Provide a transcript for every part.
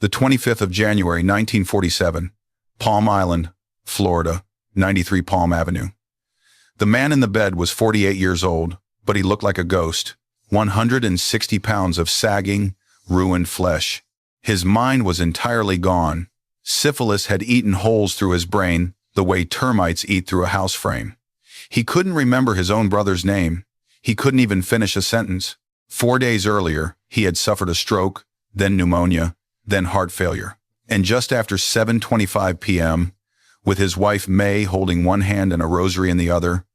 The 25th of January, 1947, Palm Island, Florida, 93 Palm Avenue. The man in the bed was 48 years old, but he looked like a ghost. 160 pounds of sagging, ruined flesh. His mind was entirely gone. Syphilis had eaten holes through his brain the way termites eat through a house frame. He couldn't remember his own brother's name. He couldn't even finish a sentence. 4 days earlier, he had suffered a stroke, then pneumonia, then heart failure. And just after 7:25 p.m., with his wife May holding one hand and a rosary in the other,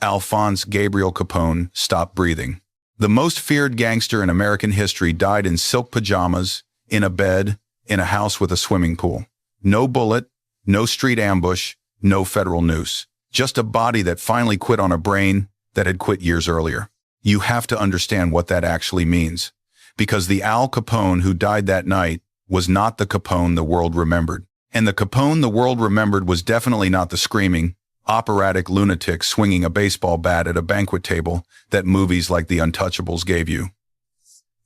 Alphonse Gabriel Capone stopped breathing. The most feared gangster in American history died in silk pajamas, in a bed, in a house with a swimming pool. No bullet, no street ambush, no federal noose. Just a body that finally quit on a brain that had quit years earlier. You have to understand what that actually means. Because the Al Capone who died that night was not the Capone the world remembered. And the Capone the world remembered was definitely not the screaming, operatic lunatic swinging a baseball bat at a banquet table that movies like The Untouchables gave you.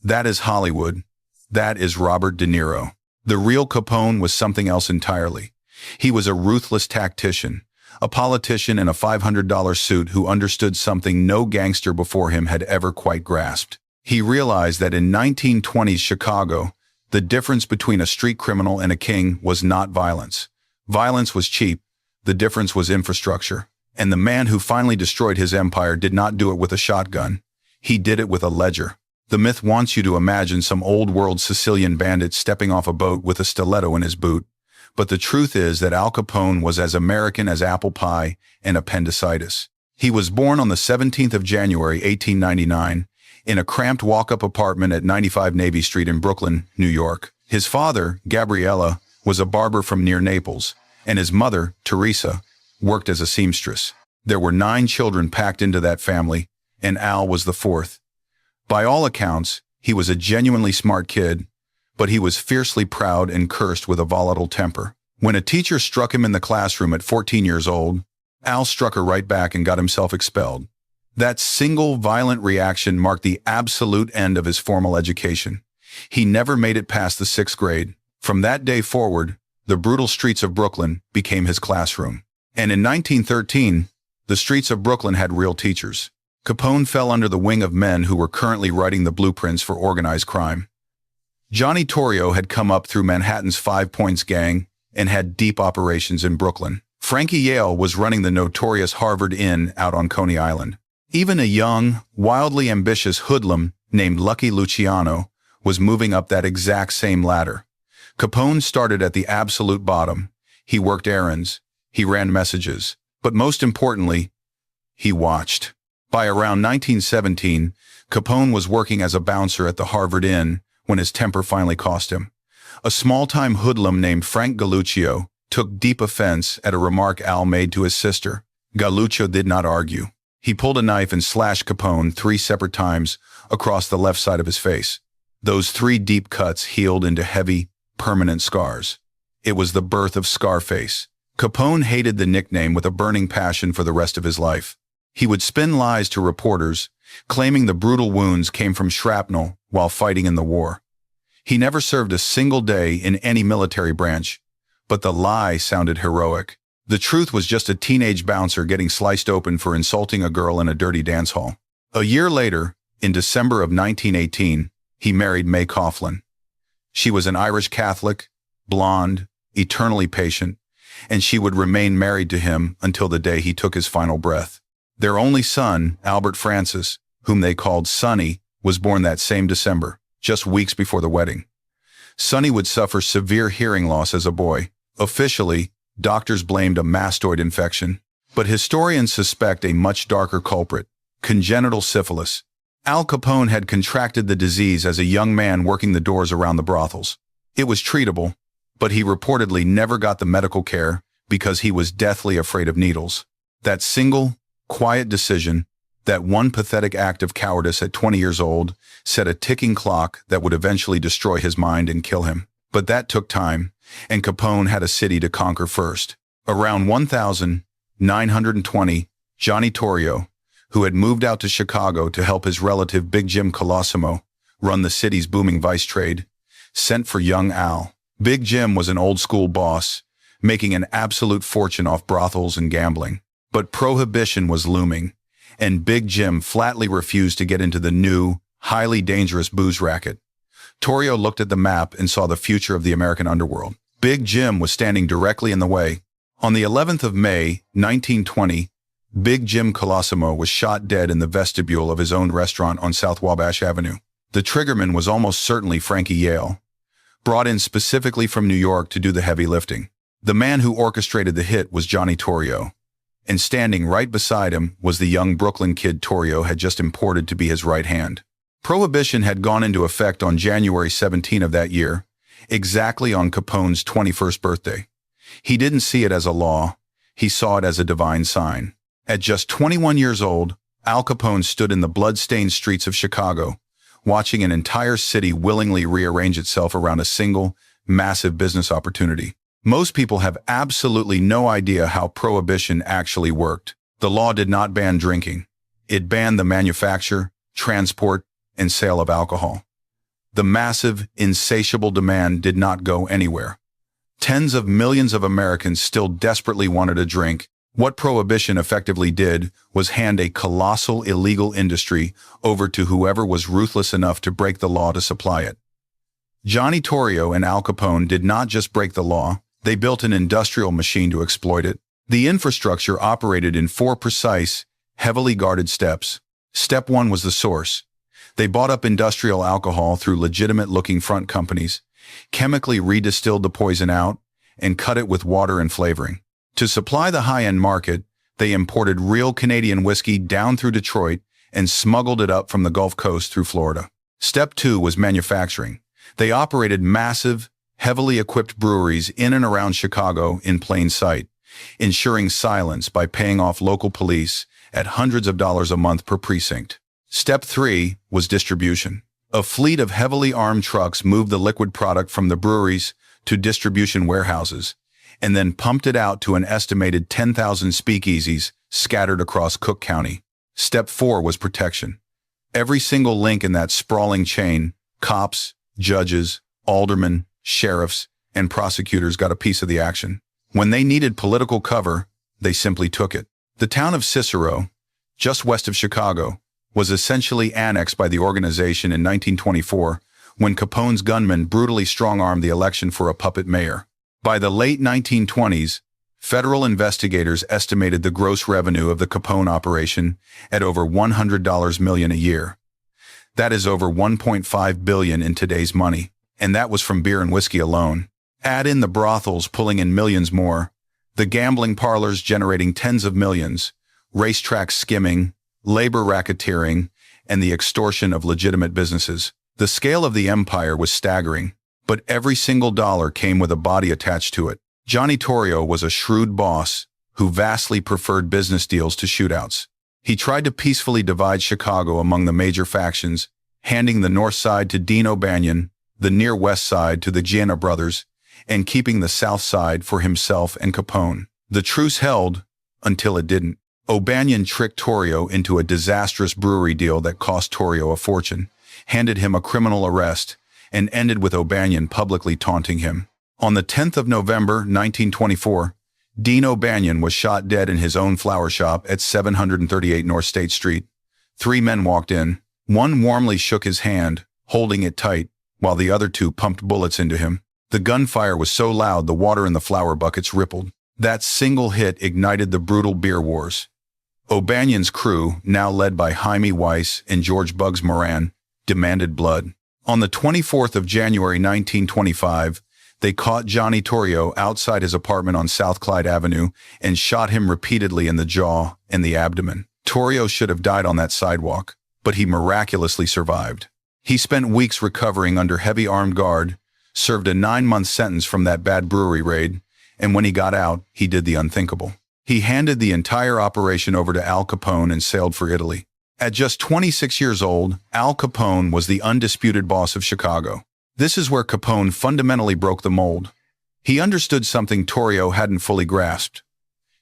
That is Hollywood. That is Robert De Niro. The real Capone was something else entirely. He was a ruthless tactician, a politician in a $500 suit who understood something no gangster before him had ever quite grasped. He realized that in 1920s Chicago, the difference between a street criminal and a king was not violence. Violence was cheap. The difference was infrastructure. And the man who finally destroyed his empire did not do it with a shotgun. He did it with a ledger. The myth wants you to imagine some old-world Sicilian bandit stepping off a boat with a stiletto in his boot. But the truth is that Al Capone was as American as apple pie and appendicitis. He was born on the 17th of January, 1899, in a cramped walk-up apartment at 95 Navy Street in Brooklyn, New York. His father, Gabriella, was a barber from near Naples, and his mother, Teresa, worked as a seamstress. There were 9 children packed into that family, and Al was the 4th. By all accounts, he was a genuinely smart kid, but he was fiercely proud and cursed with a volatile temper. When a teacher struck him in the classroom at 14 years old, Al struck her right back and got himself expelled. That single violent reaction marked the absolute end of his formal education. He never made it past the 6th grade. From that day forward, the brutal streets of Brooklyn became his classroom. And in 1913, the streets of Brooklyn had real teachers. Capone fell under the wing of men who were currently writing the blueprints for organized crime. Johnny Torrio had come up through Manhattan's 5 Points gang and had deep operations in Brooklyn. Frankie Yale was running the notorious Harvard Inn out on Coney Island. Even a young, wildly ambitious hoodlum named Lucky Luciano was moving up that exact same ladder. Capone started at the absolute bottom. He worked errands. He ran messages. But most importantly, he watched. By around 1917, Capone was working as a bouncer at the Harvard Inn when his temper finally cost him. A small-time hoodlum named Frank Galluccio took deep offense at a remark Al made to his sister. Galluccio did not argue. He pulled a knife and slashed Capone 3 separate times across the left side of his face. Those 3 deep cuts healed into heavy, permanent scars. It was the birth of Scarface. Capone hated the nickname with a burning passion for the rest of his life. He would spin lies to reporters, claiming the brutal wounds came from shrapnel while fighting in the war. He never served a single day in any military branch, but the lie sounded heroic. The truth was just a teenage bouncer getting sliced open for insulting a girl in a dirty dance hall. A year later, in December of 1918, he married May Coughlin. She was an Irish Catholic, blonde, eternally patient, and she would remain married to him until the day he took his final breath. Their only son, Albert Francis, whom they called Sonny, was born that same December, just weeks before the wedding. Sonny would suffer severe hearing loss as a boy. Officially, doctors blamed a mastoid infection, but historians suspect a much darker culprit, congenital syphilis. Al Capone had contracted the disease as a young man working the doors around the brothels. It was treatable, but he reportedly never got the medical care because he was deathly afraid of needles. That single, quiet decision, that one pathetic act of cowardice at 20 years old, set a ticking clock that would eventually destroy his mind and kill him. But that took time, and Capone had a city to conquer first. Around 1920, Johnny Torrio, who had moved out to Chicago to help his relative Big Jim Colosimo run the city's booming vice trade, sent for young Al. Big Jim was an old-school boss, making an absolute fortune off brothels and gambling. But Prohibition was looming, and Big Jim flatly refused to get into the new, highly dangerous booze racket. Torrio looked at the map and saw the future of the American underworld. Big Jim was standing directly in the way. On the 11th of May, 1920, Big Jim Colosimo was shot dead in the vestibule of his own restaurant on South Wabash Avenue. The triggerman was almost certainly Frankie Yale, brought in specifically from New York to do the heavy lifting. The man who orchestrated the hit was Johnny Torrio, and standing right beside him was the young Brooklyn kid Torrio had just imported to be his right hand. Prohibition had gone into effect on January 17 of that year, exactly on Capone's 21st birthday. He didn't see it as a law, he saw it as a divine sign. At just 21 years old, Al Capone stood in the blood-stained streets of Chicago, watching an entire city willingly rearrange itself around a single, massive business opportunity. Most people have absolutely no idea how Prohibition actually worked. The law did not ban drinking. It banned the manufacture, transport, and sale of alcohol. The massive, insatiable demand did not go anywhere. Tens of millions of Americans still desperately wanted a drink. What Prohibition effectively did was hand a colossal illegal industry over to whoever was ruthless enough to break the law to supply it. Johnny Torrio and Al Capone did not just break the law, they built an industrial machine to exploit it. The infrastructure operated in 4 precise, heavily guarded steps. Step 1 was the source. They bought up industrial alcohol through legitimate-looking front companies, chemically redistilled the poison out, and cut it with water and flavoring. To supply the high-end market, they imported real Canadian whiskey down through Detroit and smuggled it up from the Gulf Coast through Florida. Step 2 was manufacturing. They operated massive, heavily equipped breweries in and around Chicago in plain sight, ensuring silence by paying off local police at hundreds of dollars a month per precinct. Step 3 was distribution. A fleet of heavily armed trucks moved the liquid product from the breweries to distribution warehouses, and then pumped it out to an estimated 10,000 speakeasies scattered across Cook County. Step 4 was protection. Every single link in that sprawling chain, cops, judges, aldermen, sheriffs, and prosecutors got a piece of the action. When they needed political cover, they simply took it. The town of Cicero, just west of Chicago, was essentially annexed by the organization in 1924 when Capone's gunmen brutally strong-armed the election for a puppet mayor. By the late 1920s, federal investigators estimated the gross revenue of the Capone operation at over $100 million a year. That is over $1.5 billion in today's money, and that was from beer and whiskey alone. Add in the brothels pulling in millions more, the gambling parlors generating tens of millions, racetracks skimming, labor racketeering, and the extortion of legitimate businesses. The scale of the empire was staggering, but every single dollar came with a body attached to it. Johnny Torrio was a shrewd boss who vastly preferred business deals to shootouts. He tried to peacefully divide Chicago among the major factions, handing the north side to Dean O'Banion, the near west side to the Gianna brothers, and keeping the south side for himself and Capone. The truce held until it didn't. O'Banion tricked Torrio into a disastrous brewery deal that cost Torrio a fortune, handed him a criminal arrest, and ended with O'Banion publicly taunting him. On the 10th of November, 1924, Dean O'Banion was shot dead in his own flower shop at 738 North State Street. 3 men walked in. One warmly shook his hand, holding it tight, while the other 2 pumped bullets into him. The gunfire was so loud the water in the flower buckets rippled. That single hit ignited the brutal beer wars. O'Banion's crew, now led by Jaime Weiss and George Bugs Moran, demanded blood. On the 24th of January 1925, they caught Johnny Torrio outside his apartment on South Clyde Avenue and shot him repeatedly in the jaw and the abdomen. Torrio should have died on that sidewalk, but he miraculously survived. He spent weeks recovering under heavy armed guard, served a 9-month sentence from that bad brewery raid, and when he got out, he did the unthinkable. He handed the entire operation over to Al Capone and sailed for Italy. At just 26 years old, Al Capone was the undisputed boss of Chicago. This is where Capone fundamentally broke the mold. He understood something Torrio hadn't fully grasped.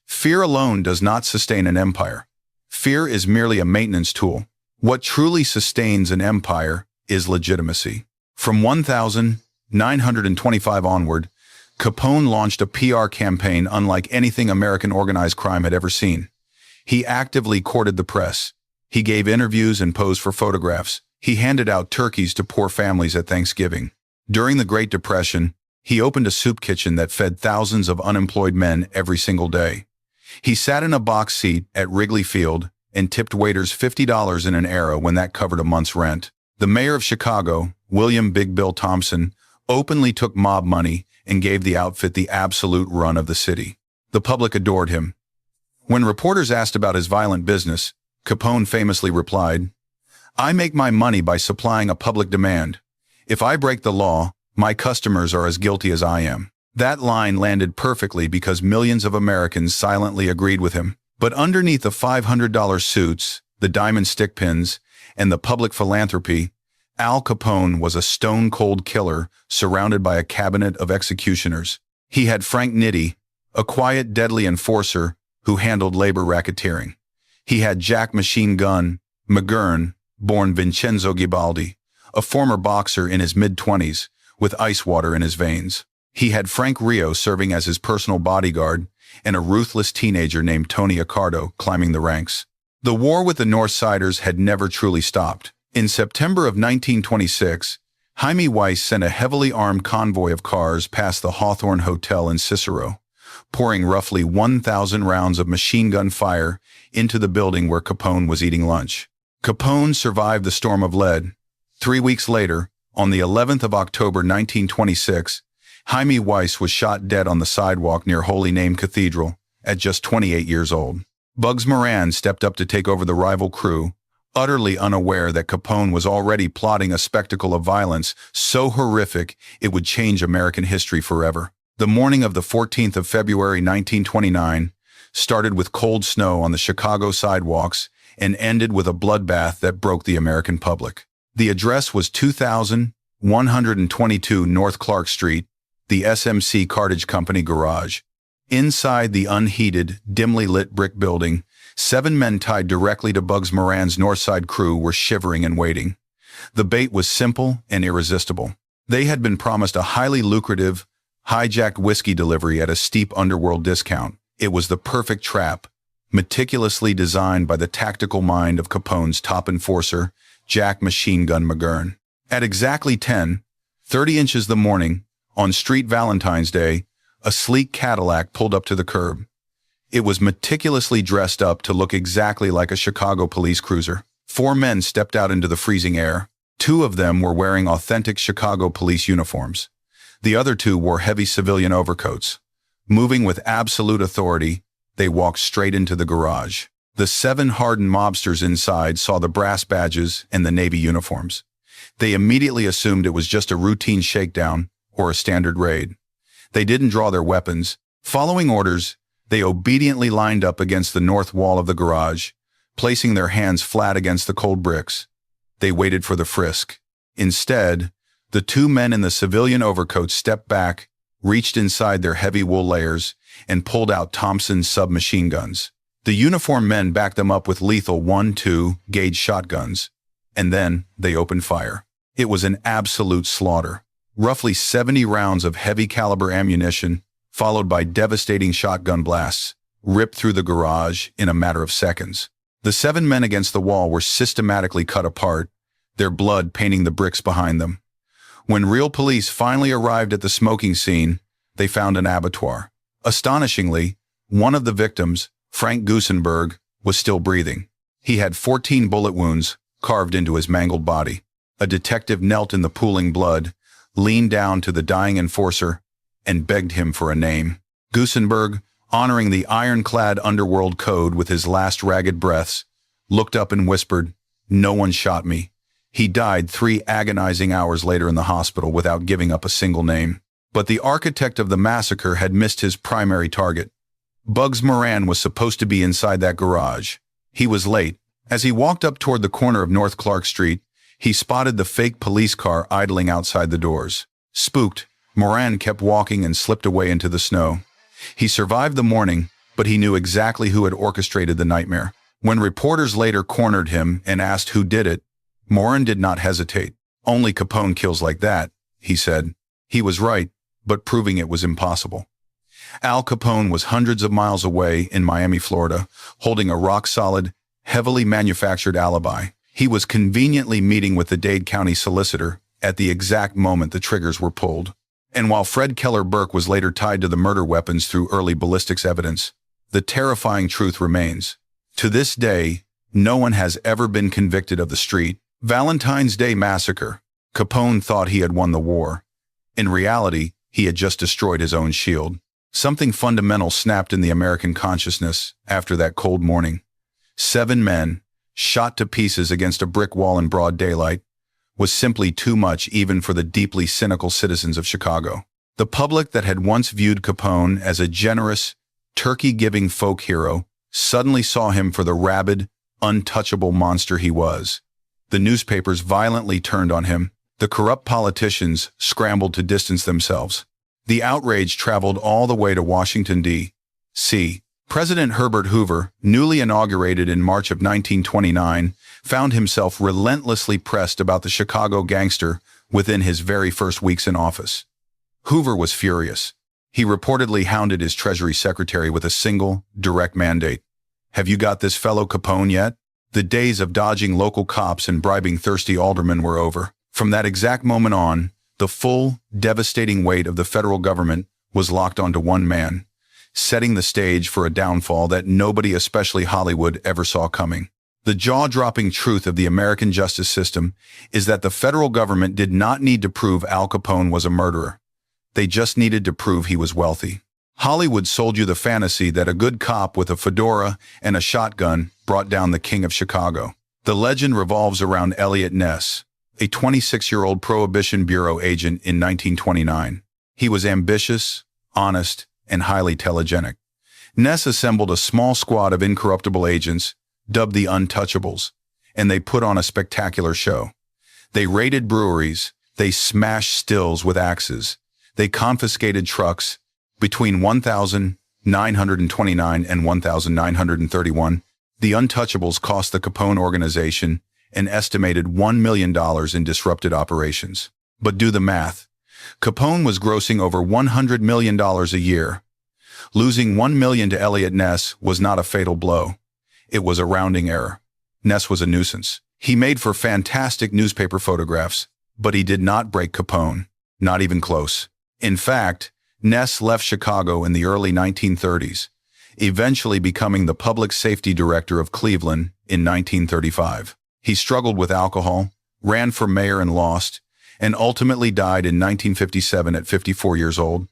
Fear alone does not sustain an empire. Fear is merely a maintenance tool. What truly sustains an empire is legitimacy. From 1,000 925 onward, Capone launched a PR campaign unlike anything American organized crime had ever seen. He actively courted the press. He gave interviews and posed for photographs. He handed out turkeys to poor families at Thanksgiving. During the Great Depression, he opened a soup kitchen that fed thousands of unemployed men every single day. He sat in a box seat at Wrigley Field and tipped waiters $50 in an era when that covered a month's rent. The mayor of Chicago, William Big Bill Thompson, openly took mob money and gave the outfit the absolute run of the city. The public adored him. When reporters asked about his violent business, Capone famously replied, "I make my money by supplying a public demand. If I break the law, my customers are as guilty as I am." That line landed perfectly because millions of Americans silently agreed with him. But underneath the $500 suits, the diamond stick pins, and the public philanthropy, Al Capone was a stone-cold killer surrounded by a cabinet of executioners. He had Frank Nitti, a quiet, deadly enforcer who handled labor racketeering. He had Jack Machine Gun McGurn, born Vincenzo Ghibaldi, a former boxer in his mid-20s, with ice water in his veins. He had Frank Rio serving as his personal bodyguard, and a ruthless teenager named Tony Accardo climbing the ranks. The war with the Northsiders had never truly stopped. In September of 1926, Jaime Weiss sent a heavily armed convoy of cars past the Hawthorne Hotel in Cicero, pouring roughly 1,000 rounds of machine gun fire into the building where Capone was eating lunch. Capone survived the storm of lead. 3 weeks later, on the 11th of October 1926, Jaime Weiss was shot dead on the sidewalk near Holy Name Cathedral at just 28 years old. Bugs Moran stepped up to take over the rival crew, utterly unaware that Capone was already plotting a spectacle of violence so horrific it would change American history forever. The morning of the 14th of February 1929 started with cold snow on the Chicago sidewalks and ended with a bloodbath that broke the American public. The address was 2122 North Clark Street, the SMC Cartage Company garage. Inside the unheated, dimly lit brick building, 7 men tied directly to Bugs Moran's Northside crew were shivering and waiting. The bait was simple and irresistible. They had been promised a highly lucrative, hijacked whiskey delivery at a steep underworld discount. It was the perfect trap, meticulously designed by the tactical mind of Capone's top enforcer, Jack Machine Gun McGurn. At exactly 10:30 inches the morning, on Street Valentine's Day, a sleek Cadillac pulled up to the curb. It was meticulously dressed up to look exactly like a Chicago police cruiser. 4 men stepped out into the freezing air. 2 of them were wearing authentic Chicago police uniforms. The other 2 wore heavy civilian overcoats. Moving with absolute authority, they walked straight into the garage. The 7 hardened mobsters inside saw the brass badges and the Navy uniforms. They immediately assumed it was just a routine shakedown or a standard raid. They didn't draw their weapons. Following orders, they obediently lined up against the north wall of the garage, placing their hands flat against the cold bricks. They waited for the frisk. Instead, the 2 men in the civilian overcoats stepped back, reached inside their heavy wool layers, and pulled out Thompson's submachine guns. The uniformed men backed them up with lethal 1-2 gauge shotguns, and then they opened fire. It was an absolute slaughter. Roughly 70 rounds of heavy caliber ammunition, followed by devastating shotgun blasts, ripped through the garage in a matter of seconds. The 7 men against the wall were systematically cut apart, their blood painting the bricks behind them. When real police finally arrived at the smoking scene, they found an abattoir. Astonishingly, one of the victims, Frank Gusenberg, was still breathing. He had 14 bullet wounds carved into his mangled body. A detective knelt in the pooling blood, leaned down to the dying enforcer, and begged him for a name. Gusenberg, honoring the ironclad underworld code with his last ragged breaths, looked up and whispered, "No one shot me." He died 3 agonizing hours later in the hospital without giving up a single name. But the architect of the massacre had missed his primary target. Bugs Moran was supposed to be inside that garage. He was late. As he walked up toward the corner of North Clark Street, he spotted the fake police car idling outside the doors. Spooked, Moran kept walking and slipped away into the snow. He survived the morning, but he knew exactly who had orchestrated the nightmare. When reporters later cornered him and asked who did it, Moran did not hesitate. "Only Capone kills like that," he said. He was right, but proving it was impossible. Al Capone was hundreds of miles away in Miami, Florida, holding a rock-solid, heavily manufactured alibi. He was conveniently meeting with the Dade County solicitor at the exact moment the triggers were pulled. And while Fred Keller Burke was later tied to the murder weapons through early ballistics evidence, the terrifying truth remains. To this day, no one has ever been convicted of the street Valentine's Day Massacre. Capone thought he had won the war. In reality, he had just destroyed his own shield. Something fundamental snapped in the American consciousness after that cold morning. 7 men, shot to pieces against a brick wall in broad daylight, was simply too much even for the deeply cynical citizens of Chicago. The public that had once viewed Capone as a generous, turkey-giving folk hero suddenly saw him for the rabid, untouchable monster he was. The newspapers violently turned on him. The corrupt politicians scrambled to distance themselves. The outrage traveled all the way to Washington, D.C. President Herbert Hoover, newly inaugurated in March of 1929, found himself relentlessly pressed about the Chicago gangster within his very first weeks in office. Hoover was furious. He reportedly hounded his Treasury Secretary with a single, direct mandate. "Have you got this fellow Capone yet?" The days of dodging local cops and bribing thirsty aldermen were over. From that exact moment on, the full, devastating weight of the federal government was locked onto one man, setting the stage for a downfall that nobody, especially Hollywood, ever saw coming. The jaw-dropping truth of the American justice system is that the federal government did not need to prove Al Capone was a murderer. They just needed to prove he was wealthy. Hollywood sold you the fantasy that a good cop with a fedora and a shotgun brought down the king of Chicago. The legend revolves around Eliot Ness, a 26-year-old Prohibition Bureau agent in 1929. He was ambitious, honest, and highly telegenic. Ness assembled a small squad of incorruptible agents, dubbed the Untouchables, and they put on a spectacular show. They raided breweries, they smashed stills with axes, they confiscated trucks. Between 1,929 and 1,931, the Untouchables cost the Capone organization an estimated $1 million in disrupted operations. But do the math. Capone was grossing over $100 million a year. Losing $1 million to Eliot Ness was not a fatal blow. It was a rounding error. Ness was a nuisance. He made for fantastic newspaper photographs, but he did not break Capone. Not even close. In fact, Ness left Chicago in the early 1930s, eventually becoming the public safety director of Cleveland in 1935. He struggled with alcohol, ran for mayor and lost, and ultimately died in 1957 at 54 years old,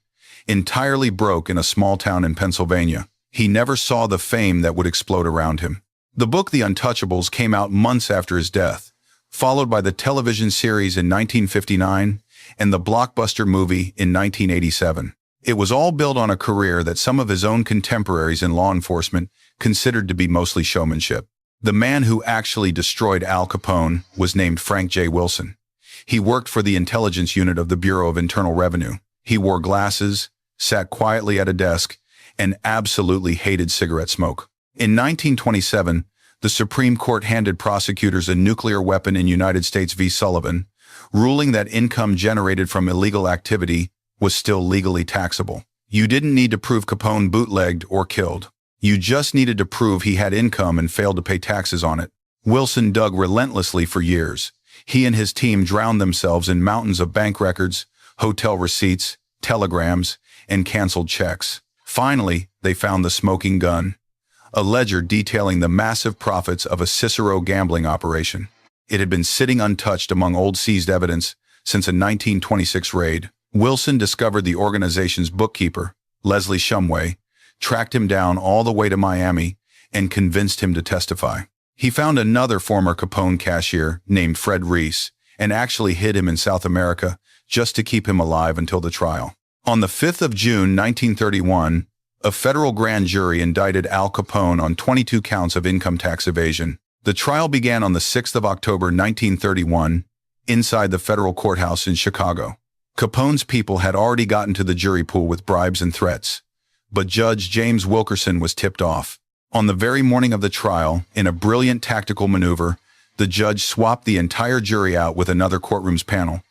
entirely broke in a small town in Pennsylvania. He never saw the fame that would explode around him. The book The Untouchables came out months after his death, followed by the television series in 1959 and the blockbuster movie in 1987. It was all built on a career that some of his own contemporaries in law enforcement considered to be mostly showmanship. The man who actually destroyed Al Capone was named Frank J. Wilson. He worked for the intelligence unit of the Bureau of Internal Revenue. He wore glasses, sat quietly at a desk, and absolutely hated cigarette smoke. In 1927, the Supreme Court handed prosecutors a nuclear weapon in United States v. Sullivan, ruling that income generated from illegal activity was still legally taxable. You didn't need to prove Capone bootlegged or killed. You just needed to prove he had income and failed to pay taxes on it. Wilson dug relentlessly for years. He and his team drowned themselves in mountains of bank records, hotel receipts, telegrams, and canceled checks. Finally, they found the smoking gun, a ledger detailing the massive profits of a Cicero gambling operation. It had been sitting untouched among old seized evidence since a 1926 raid. Wilson discovered the organization's bookkeeper, Leslie Shumway, tracked him down all the way to Miami, and convinced him to testify. He found another former Capone cashier named Fred Reese and actually hid him in South America just to keep him alive until the trial. On the 5th of June 1931, a federal grand jury indicted Al Capone on 22 counts of income tax evasion. The trial began on the 6th of October 1931 inside the federal courthouse in Chicago. Capone's people had already gotten to the jury pool with bribes and threats, but Judge James Wilkerson was tipped off. On the very morning of the trial, in a brilliant tactical maneuver, the judge swapped the entire jury out with another courtroom's panel,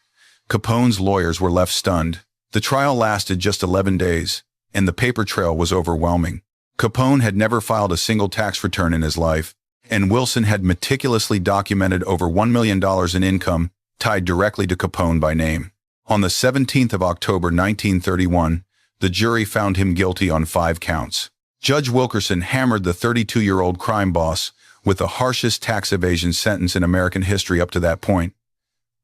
Capone's lawyers were left stunned. The trial lasted just 11 days, and the paper trail was overwhelming. Capone had never filed a single tax return in his life, and Wilson had meticulously documented over $1 million in income tied directly to Capone by name. On the 17th of October 1931, the jury found him guilty on 5 counts. Judge Wilkerson hammered the 32-year-old crime boss with the harshest tax evasion sentence in American history up to that point.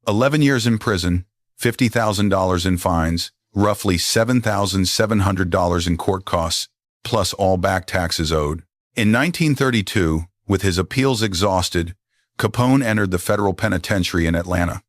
11 years in prison, $50,000 in fines, roughly $7,700 in court costs, plus all back taxes owed. In 1932, with his appeals exhausted, Capone entered the federal penitentiary in Atlanta.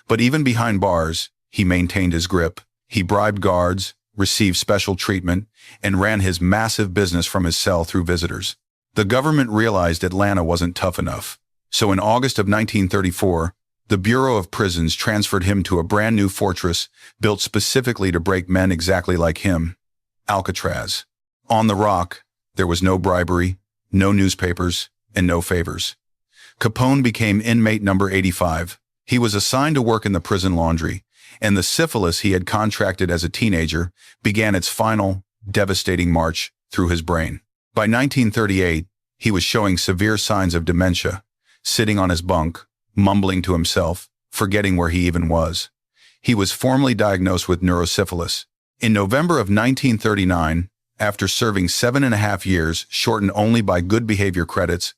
But even behind bars, he maintained his grip. He bribed guards, received special treatment, and ran his massive business from his cell through visitors. The government realized Atlanta wasn't tough enough. So in August of 1934, the Bureau of Prisons transferred him to a brand new fortress built specifically to break men exactly like him, Alcatraz. On the Rock, there was no bribery, no newspapers, and no favors. Capone became inmate number 85. He was assigned to work in the prison laundry, and the syphilis he had contracted as a teenager began its final, devastating march through his brain. By 1938, he was showing severe signs of dementia, sitting on his bunk, mumbling to himself, forgetting where he even was. He was formally diagnosed with neurosyphilis. In November of 1939, after serving 7.5 years, shortened only by good behavior credits,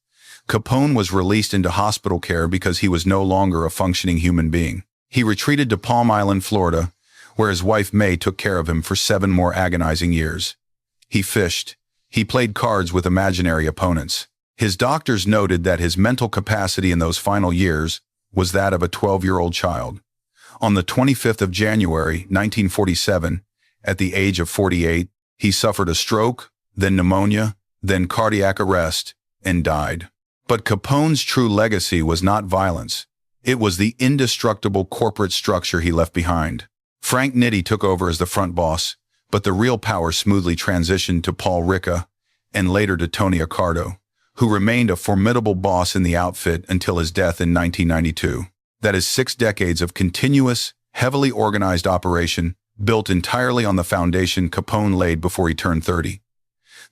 Capone was released into hospital care because he was no longer a functioning human being. He retreated to Palm Island, Florida, where his wife May took care of him for 7 more agonizing years. He fished. He played cards with imaginary opponents. His doctors noted that his mental capacity in those final years was that of a 12-year-old child. On the 25th of January, 1947, at the age of 48, he suffered a stroke, then pneumonia, then cardiac arrest, and died. But Capone's true legacy was not violence. It was the indestructible corporate structure he left behind. Frank Nitti took over as the front boss, but the real power smoothly transitioned to Paul Ricca, and later to Tony Accardo, who remained a formidable boss in the outfit until his death in 1992. That is 6 decades of continuous, heavily organized operation, built entirely on the foundation Capone laid before he turned 30.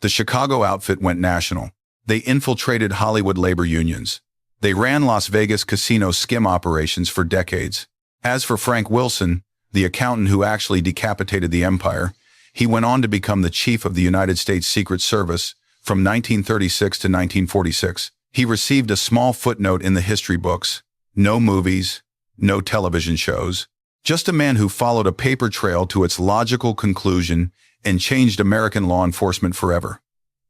The Chicago outfit went national. They infiltrated Hollywood labor unions. They ran Las Vegas casino skim operations for decades. As for Frank Wilson, the accountant who actually decapitated the empire, he went on to become the chief of the United States Secret Service from 1936 to 1946. He received a small footnote in the history books. No movies, no television shows. Just a man who followed a paper trail to its logical conclusion and changed American law enforcement forever.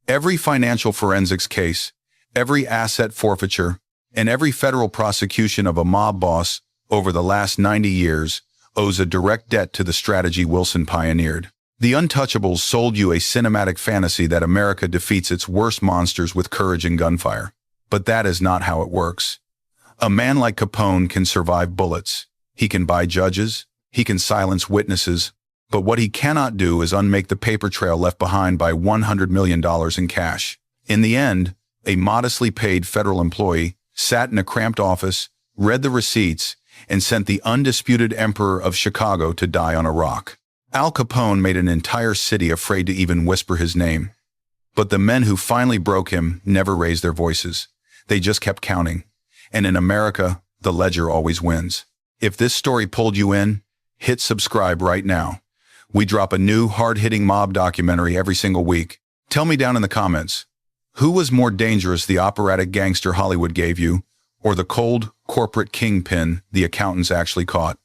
Every financial forensics case, every asset forfeiture, and every federal prosecution of a mob boss over the last 90 years owes a direct debt to the strategy Wilson pioneered. The Untouchables sold you a cinematic fantasy that America defeats its worst monsters with courage and gunfire. But that is not how it works. A man like Capone can survive bullets. He can buy judges. He can silence witnesses. But what he cannot do is unmake the paper trail left behind by $100 million in cash. In the end, a modestly paid federal employee sat in a cramped office, read the receipts, and sent the undisputed emperor of Chicago to die on a rock. Al Capone made an entire city afraid to even whisper his name. But the men who finally broke him never raised their voices. They just kept counting. And in America, the ledger always wins. If this story pulled you in, hit subscribe right now. We drop a new, hard-hitting mob documentary every single week. Tell me down in the comments, who was more dangerous, the operatic gangster Hollywood gave you, or the cold, corporate kingpin the accountants actually caught?